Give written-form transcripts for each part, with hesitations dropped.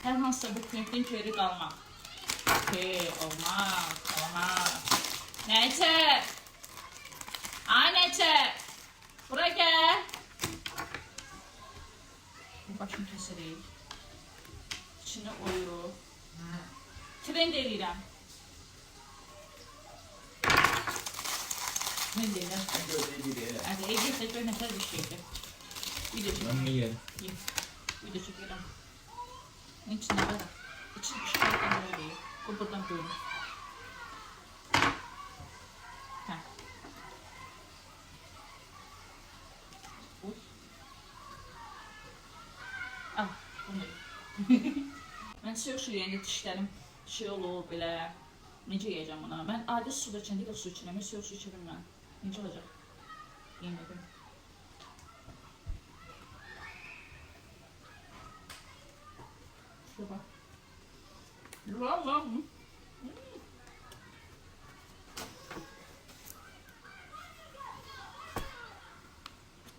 Hər hansısa bir künkdən geri qalmaq. Olmaz. Nəçə? Ay Nəçə? Bura gəl. Başını kəsirik. İçində oyuruq. Trend eləyirəm. Trend eləyirəm. Hadi Egil gör nətər bir şeydir. Video çəkirəm. Video çəkirəm. İçində var. İçində işğaldan böyle. Bu buradan böyle. Al, bunu. Mən soyuq su yeyəndə dişlərim olur belə. Necə yeyəcəm buna? Mən adi suda içəndə də su içirəm. Mən soyuq su içə bilməm. Necə olacaq? Yemədim. Şuraya bax. Vallahi.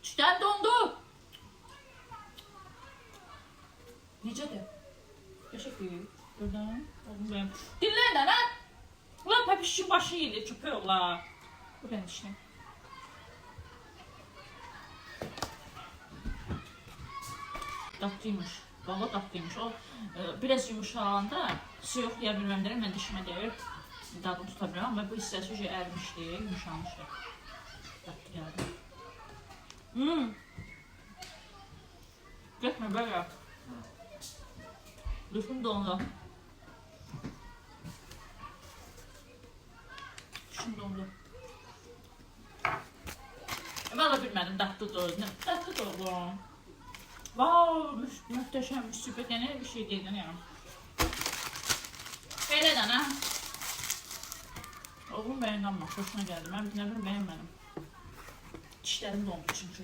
Dişlər dondu. Necədir? Teşekkür. Buradan. Oğlum benim. Dinlen lan ha. Ulan pepişin başı yedi. Çöpe ola. Bu benim dişim. Tatlıymış. Valla tatlıymış. O biraz yumuşalanda su yoxlaya bilməm deyirəm. Mən dişimə deyir. Dadını tuta bilməm. Ama bu hissəsi ucu ərmişdi. Yumuşalmışdı. Tatlı geldi. Getmə böyle. Dişim dondu. Dişim dondu. Valla bilmədim, tatlıdır. Tatlıdır oğlum. Vav, mühteşem, süper. Yani bir şey değil yani. Belədən ha. Oğlum bəyəndən hoşuna gəldi. Mən bilmirəm, bəyənmədim. Dişlərim dondu çünki.